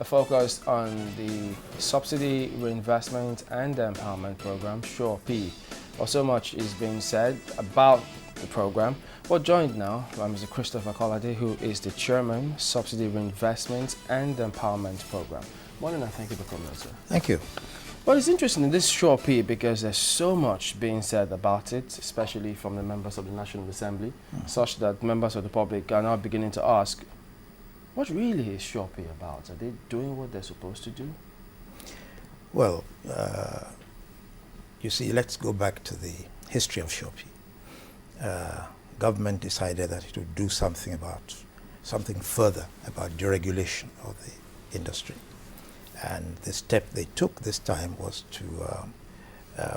focused on the Subsidy Reinvestment and Empowerment Program, SURE-P. Well, so much is being said about the program. We're joined now by Mr. Christoper Kolade, who is the Chairman, Subsidy Reinvestment and Empowerment Program. Morning and thank you for coming, sir. Thank you. Well, it's interesting in this SURE-P because there's so much being said about it, especially from the members of the National Assembly, such that members of the public are now beginning to ask, what really is SURE-P about? Are they doing what they're supposed to do? Well, you see, let's go back to the history of SURE-P. Government decided that it would do something further about deregulation of the industry. And the step they took this time was to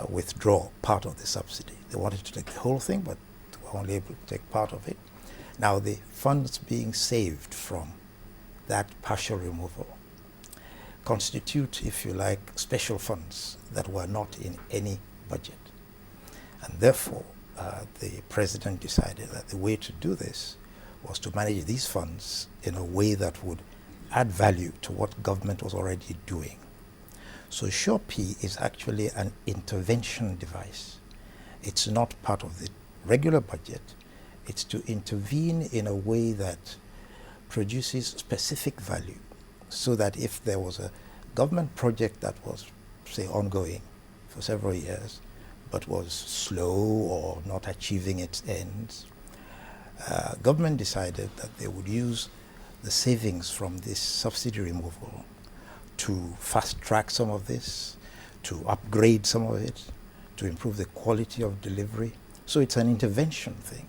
withdraw part of the subsidy. They wanted to take the whole thing, but they were only able to take part of it. Now the funds being saved from that partial removal constitute, if you like, special funds that were not in any budget. And therefore, the president decided that the way to do this was to manage these funds in a way that would add value to what government was already doing. So SURE-P is actually an intervention device. It's not part of the regular budget. It's to intervene in a way that produces specific value, so that if there was a government project that was, say, ongoing for several years, but was slow or not achieving its ends, government decided that they would use the savings from this subsidy removal to fast track some of this, to upgrade some of it, to improve the quality of delivery. So it's an intervention thing,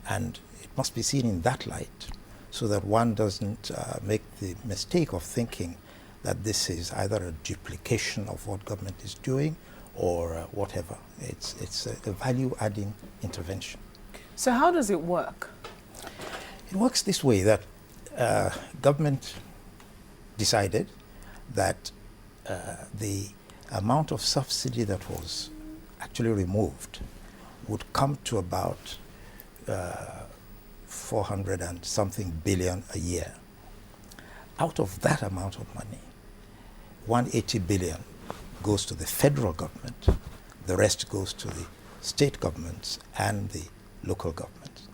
and it must be seen in that light, so that one doesn't make the mistake of thinking that this is either a duplication of what government is doing or whatever. It's a value-adding intervention. So how does it work? It works this way, that government decided that the amount of subsidy that was actually removed would come to about 400 and something billion a year. Out of that amount of money, 180 billion goes to the federal government, the rest goes to the state governments and the local governments.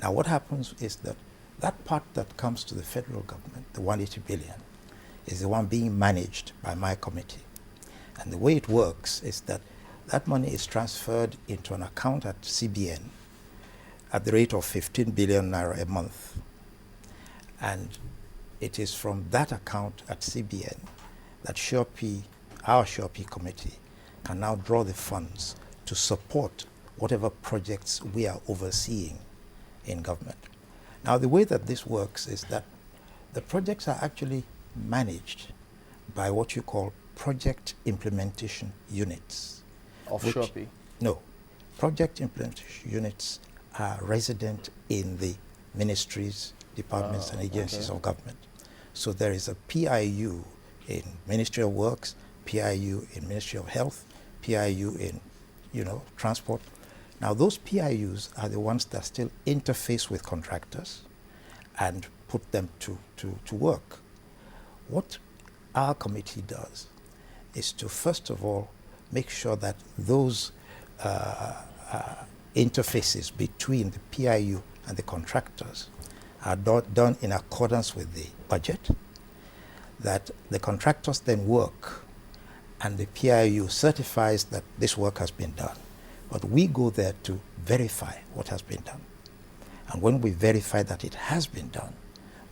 Now what happens is that that part that comes to the federal government, the 180 billion, is the one being managed by my committee. And the way it works is that that money is transferred into an account at CBN at the rate of 15 billion naira a month. And it is from that account at CBN that SURE-P, our SURE-P committee, can now draw the funds to support whatever projects we are overseeing in government. Now, the way that this works is that the projects are actually managed by what you call project implementation units. Of SURE-P? No. Project implementation units are resident in the ministries, departments, and agencies of government. So there is a PIU in Ministry of Works, PIU in Ministry of Health, PIU in, transport. Now those PIUs are the ones that still interface with contractors and put them to work. What our committee does is to first of all make sure that those interfaces between the PIU and the contractors are done in accordance with the budget, that the contractors then work and the PIU certifies that this work has been done. But we go there to verify what has been done. And when we verify that it has been done,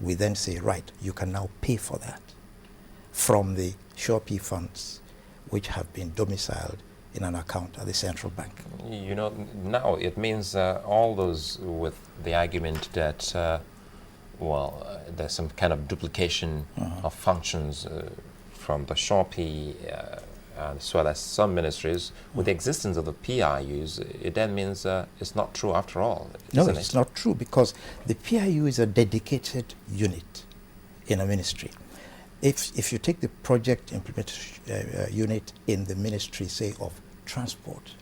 we then say, right, you can now pay for that from the SURE-P funds, which have been domiciled in an account at the central bank. Now it means all those with the argument that, there's some kind of duplication of functions from the SURE-P as well as some ministries, with the existence of the PIUs, it then means it's not true after all. No, it's not true, because the PIU is a dedicated unit in a ministry. If you take the project implementation unit in the ministry, say, of transport,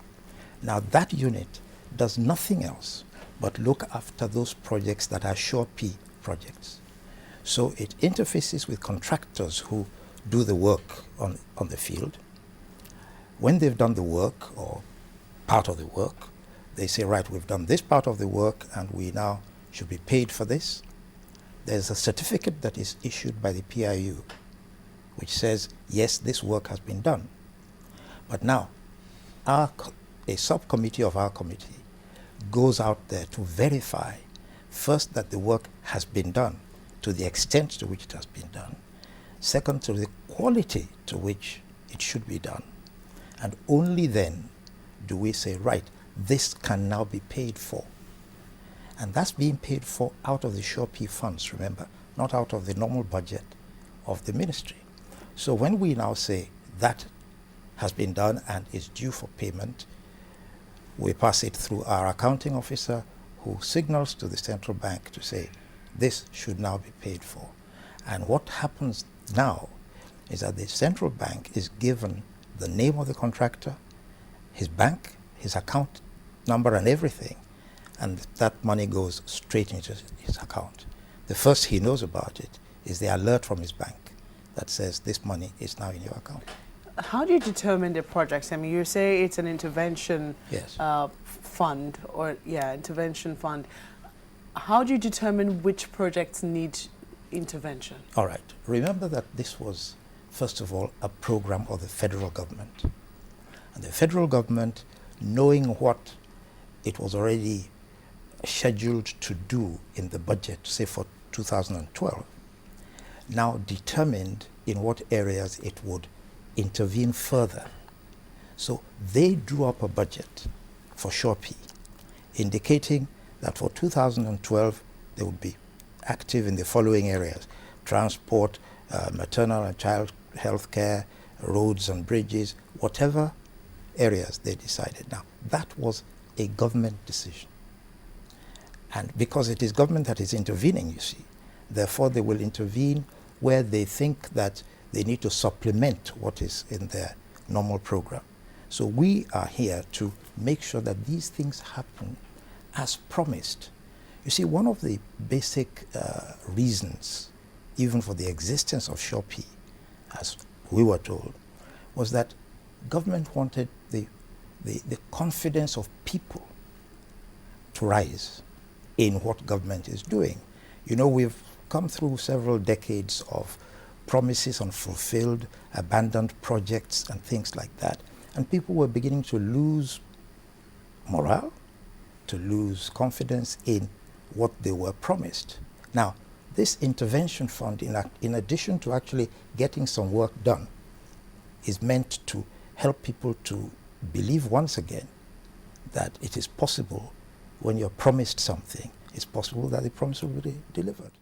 now that unit does nothing else but look after those projects that are SURE-P projects. So it interfaces with contractors who do the work on the field. When they've done the work or part of the work, they say, right, we've done this part of the work and we now should be paid for this. There's a certificate that is issued by the PIU which says, yes, this work has been done. But now, a subcommittee of our committee goes out there to verify first that the work has been done to the extent to which it has been done, second, to the quality to which it should be done, and only then do we say, right, this can now be paid for. And that's being paid for out of the SureP funds, remember, not out of the normal budget of the ministry. So when we now say that has been done and is due for payment, we pass it through our accounting officer who signals to the central bank to say, this should now be paid for. And what happens now is that the central bank is given the name of the contractor, his bank, his account number and everything, and that money goes straight into his account. The first he knows about it is the alert from his bank that says this money is now in your account. How do you determine the projects? I mean, you say it's an intervention Yes. fund, or intervention fund. How do you determine which projects need intervention? All right. Remember that this was, first of all, a program of the federal government. And the federal government, knowing what it was already scheduled to do in the budget, say for 2012, now determined in what areas it would intervene further. So they drew up a budget for SureP, indicating that for 2012 they would be active in the following areas: transport, maternal and child health care, roads and bridges, whatever areas they decided. Now, that was a government decision. And because it is government that is intervening, you see, therefore they will intervene where they think that they need to supplement what is in their normal program. So we are here to make sure that these things happen as promised. You see, one of the basic reasons, even for the existence of SureP, as we were told, was that government wanted the confidence of people to rise in what government is doing. You know, we've come through several decades of promises unfulfilled, abandoned projects and things like that. And people were beginning to lose morale, to lose confidence in what they were promised. Now, this intervention fund, in addition to actually getting some work done, is meant to help people to believe once again that it is possible when you're promised something, it's possible that the promise will be delivered.